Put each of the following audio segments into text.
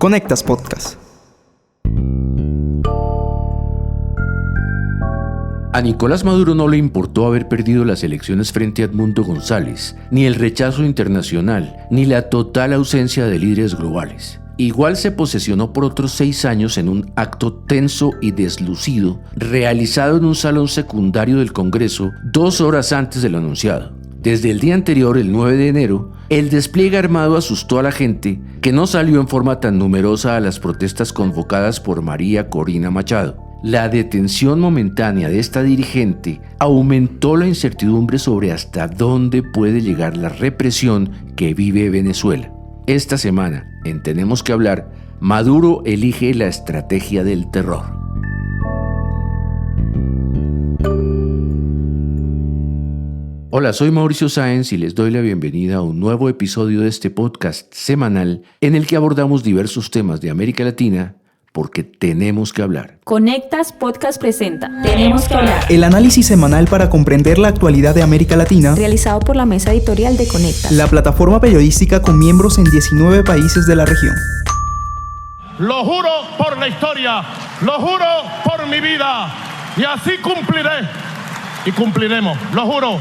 Conectas Podcast. A Nicolás Maduro no le importó haber perdido las elecciones frente a Edmundo González, ni el rechazo internacional, ni la total ausencia de líderes globales. Igual se posesionó por otros 6 años en un acto tenso y deslucido, realizado en un salón secundario del Congreso 2 horas antes de lo anunciado. Desde el día anterior, el 9 de enero, el despliegue armado asustó a la gente, que no salió en forma tan numerosa a las protestas convocadas por María Corina Machado. La detención momentánea de esta dirigente aumentó la incertidumbre sobre hasta dónde puede llegar la represión que vive Venezuela. Esta semana, en Tenemos que hablar, Maduro elige la estrategia del terror. Hola, soy Mauricio Sáenz y les doy la bienvenida a un nuevo episodio de este podcast semanal en el que abordamos diversos temas de América Latina porque tenemos que hablar. Conectas Podcast presenta Tenemos que hablar. El análisis semanal para comprender la actualidad de América Latina, Realizado por la mesa editorial de Conectas, la plataforma periodística con miembros en 19 países de la región. Lo juro por la historia, lo juro por mi vida, y así cumpliré y cumpliremos, lo juro.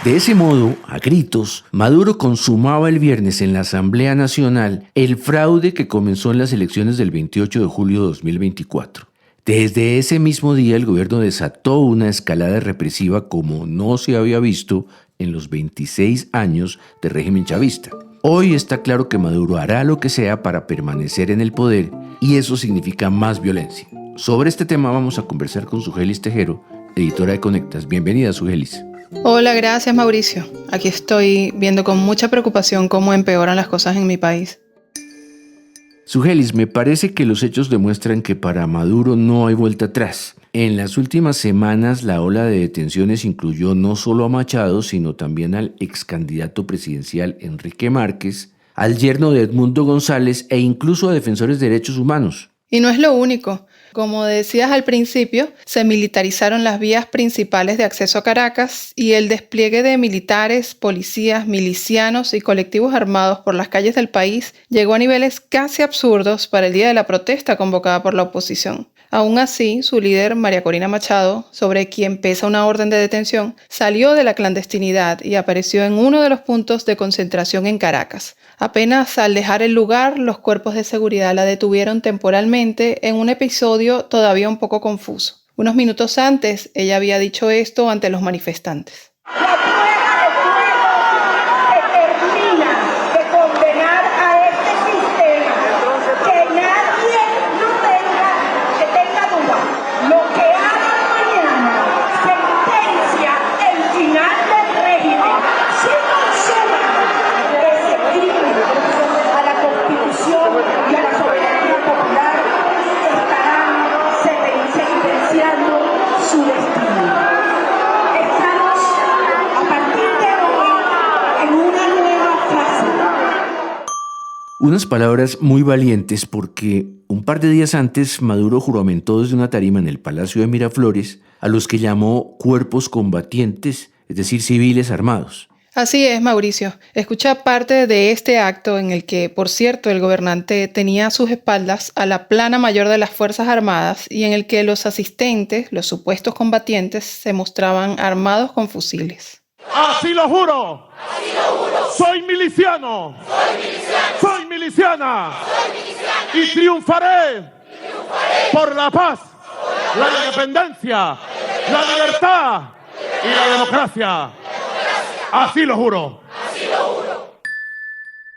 De ese modo, a gritos, Maduro consumaba el viernes en la Asamblea Nacional el fraude que comenzó en las elecciones del 28 de julio de 2024. Desde ese mismo día, el gobierno desató una escalada represiva como no se había visto en los 26 años de régimen chavista. Hoy está claro que Maduro hará lo que sea para permanecer en el poder y eso significa más violencia. Sobre este tema vamos a conversar con Sugelis Tejero, editora de Conectas. Bienvenida, Sugelis. Hola, gracias Mauricio. Aquí estoy viendo con mucha preocupación cómo empeoran las cosas en mi país. Sugelis, me parece que los hechos demuestran que para Maduro no hay vuelta atrás. En las últimas semanas la ola de detenciones incluyó no solo a Machado, sino también al ex candidato presidencial Enrique Márquez, al yerno de Edmundo González e incluso a defensores de derechos humanos. Y no es lo único. Como decías al principio, se militarizaron las vías principales de acceso a Caracas y el despliegue de militares, policías, milicianos y colectivos armados por las calles del país llegó a niveles casi absurdos para el día de la protesta convocada por la oposición. Aún así, su líder, María Corina Machado, sobre quien pesa una orden de detención, salió de la clandestinidad y apareció en uno de los puntos de concentración en Caracas. Apenas al dejar el lugar, los cuerpos de seguridad la detuvieron temporalmente en un episodio todavía un poco confuso. Unos minutos antes, ella había dicho esto ante los manifestantes. Unas palabras muy valientes porque un par de días antes Maduro juramentó desde una tarima en el Palacio de Miraflores a los que llamó cuerpos combatientes, es decir, civiles armados. Así es, Mauricio. Escucha parte de este acto en el que, por cierto, el gobernante tenía a sus espaldas a la plana mayor de las Fuerzas Armadas y en el que los asistentes, los supuestos combatientes, se mostraban armados con fusiles. Así lo juro. Así lo juro. Soy miliciano. Soy miliciana. Y triunfaré por la paz, la independencia, la libertad y la democracia. Así lo juro.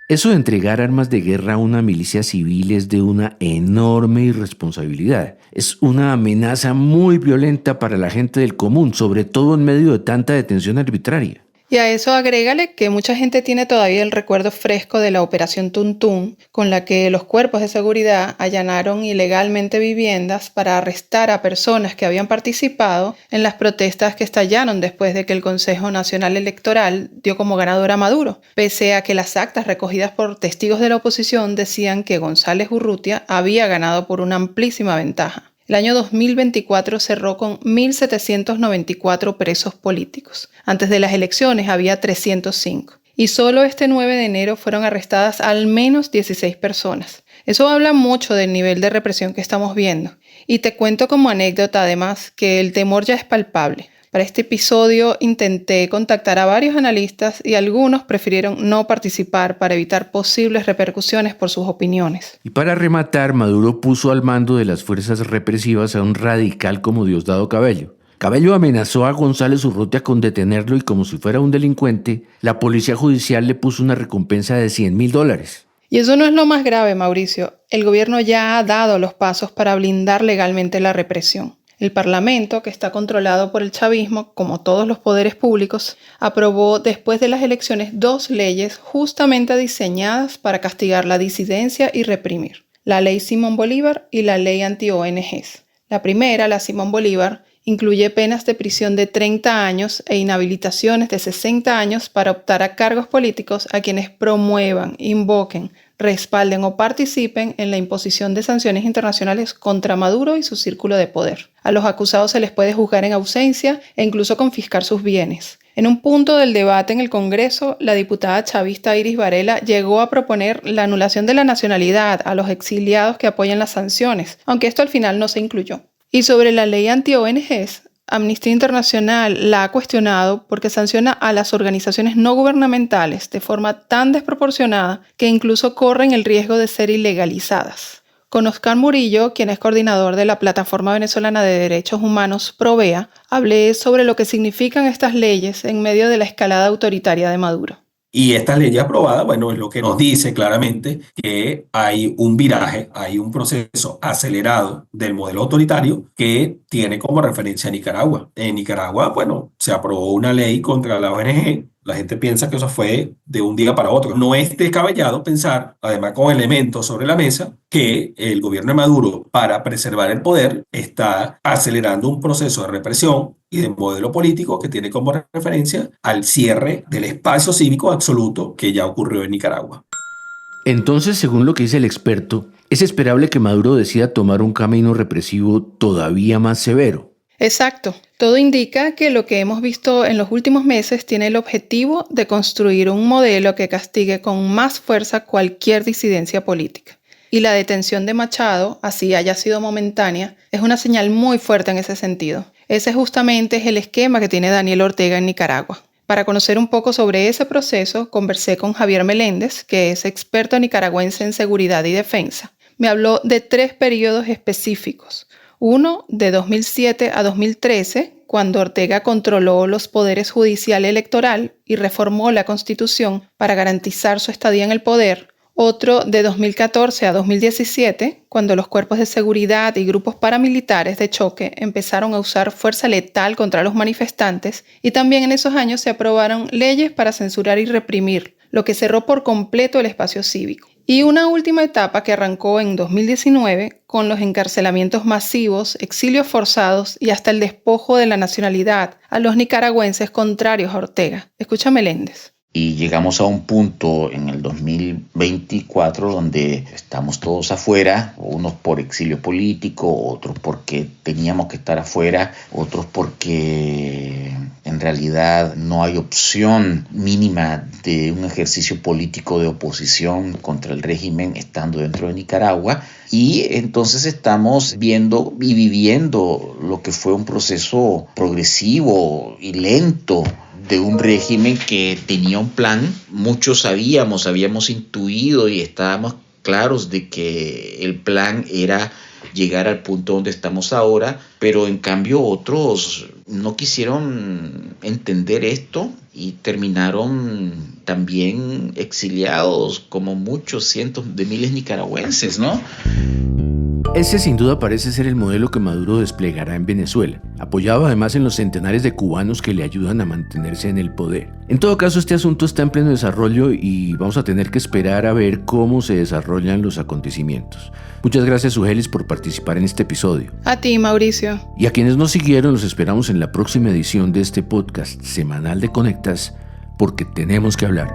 Eso de entregar armas de guerra a una milicia civil es de una enorme irresponsabilidad. Es una amenaza muy violenta para la gente del común, sobre todo en medio de tanta detención arbitraria. Y a eso agrégale que mucha gente tiene todavía el recuerdo fresco de la Operación Tuntún, con la que los cuerpos de seguridad allanaron ilegalmente viviendas para arrestar a personas que habían participado en las protestas que estallaron después de que el Consejo Nacional Electoral dio como ganador a Maduro, pese a que las actas recogidas por testigos de la oposición decían que González Urrutia había ganado por una amplísima ventaja. El año 2024 cerró con 1.794 presos políticos. Antes de las elecciones había 305. Y solo este 9 de enero fueron arrestadas al menos 16 personas. Eso habla mucho del nivel de represión que estamos viendo. Y te cuento como anécdota además que el temor ya es palpable. Para este episodio intenté contactar a varios analistas y algunos prefirieron no participar para evitar posibles repercusiones por sus opiniones. Y para rematar, Maduro puso al mando de las fuerzas represivas a un radical como Diosdado Cabello. Cabello amenazó a González Urrutia con detenerlo y como si fuera un delincuente, la policía judicial le puso una recompensa de $100,000. Y eso no es lo más grave, Mauricio. El gobierno ya ha dado los pasos para blindar legalmente la represión. El Parlamento, que está controlado por el chavismo, como todos los poderes públicos, aprobó después de las elecciones 2 leyes justamente diseñadas para castigar la disidencia y reprimir. La Ley Simón Bolívar y la Ley Anti-ONGs. La primera, la Simón Bolívar, incluye penas de prisión de 30 años e inhabilitaciones de 60 años para optar a cargos políticos a quienes promuevan, invoquen, respalden o participen en la imposición de sanciones internacionales contra Maduro y su círculo de poder. A los acusados se les puede juzgar en ausencia e incluso confiscar sus bienes. En un punto del debate en el Congreso, la diputada chavista Iris Varela llegó a proponer la anulación de la nacionalidad a los exiliados que apoyan las sanciones, aunque esto al final no se incluyó. Y sobre la ley anti-ONGs, Amnistía Internacional la ha cuestionado porque sanciona a las organizaciones no gubernamentales de forma tan desproporcionada que incluso corren el riesgo de ser ilegalizadas. Con Oscar Murillo, quien es coordinador de la Plataforma Venezolana de Derechos Humanos PROVEA, hablé sobre lo que significan estas leyes en medio de la escalada autoritaria de Maduro. Y esta ley aprobada, bueno, es lo que nos dice claramente que hay un viraje, hay un proceso acelerado del modelo autoritario que tiene como referencia a Nicaragua. En Nicaragua, bueno, se aprobó una ley contra la ONG. La gente piensa que eso fue de un día para otro. No es descabellado pensar, además con elementos sobre la mesa, que el gobierno de Maduro, para preservar el poder, está acelerando un proceso de represión y de modelo político que tiene como referencia al cierre del espacio cívico absoluto que ya ocurrió en Nicaragua. Entonces, según lo que dice el experto, es esperable que Maduro decida tomar un camino represivo todavía más severo. Exacto. Todo indica que lo que hemos visto en los últimos meses tiene el objetivo de construir un modelo que castigue con más fuerza cualquier disidencia política. Y la detención de Machado, así haya sido momentánea, es una señal muy fuerte en ese sentido. Ese justamente es el esquema que tiene Daniel Ortega en Nicaragua. Para conocer un poco sobre ese proceso, conversé con Javier Meléndez, que es experto nicaragüense en seguridad y defensa. Me habló de 3 periodos específicos. Uno, de 2007 a 2013, cuando Ortega controló los poderes judicial y electoral y reformó la Constitución para garantizar su estadía en el poder. Otro, de 2014 a 2017, cuando los cuerpos de seguridad y grupos paramilitares de choque empezaron a usar fuerza letal contra los manifestantes, y también en esos años se aprobaron leyes para censurar y reprimir, lo que cerró por completo el espacio cívico. Y una última etapa que arrancó en 2019 con los encarcelamientos masivos, exilios forzados y hasta el despojo de la nacionalidad a los nicaragüenses contrarios a Ortega. Escucha Meléndez. Y llegamos a un punto en el 2024 donde estamos todos afuera, unos por exilio político, otros porque teníamos que estar afuera, otros porque en realidad no hay opción mínima de un ejercicio político de oposición contra el régimen estando dentro de Nicaragua. Y entonces estamos viendo y viviendo lo que fue un proceso progresivo y lento de un régimen que tenía un plan. Muchos habíamos intuido y estábamos claros de que el plan era llegar al punto donde estamos ahora, pero en cambio otros no quisieron entender esto y terminaron también exiliados, como muchos cientos de miles nicaragüenses, ¿no? Ese sin duda parece ser el modelo que Maduro desplegará en Venezuela, apoyado además en los centenares de cubanos que le ayudan a mantenerse en el poder. En todo caso, este asunto está en pleno desarrollo y vamos a tener que esperar a ver cómo se desarrollan los acontecimientos. Muchas gracias, Sugelis, por participar en este episodio. A ti, Mauricio. Y a quienes nos siguieron, los esperamos en la próxima edición de este podcast semanal de Conectas, porque tenemos que hablar.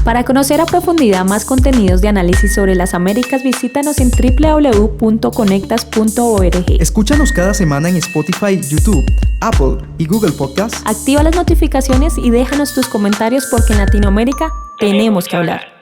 Para conocer a profundidad más contenidos de análisis sobre las Américas, visítanos en www.conectas.org. Escúchanos cada semana en Spotify, YouTube, Apple y Google Podcasts. Activa las notificaciones y déjanos tus comentarios porque en Latinoamérica tenemos que hablar.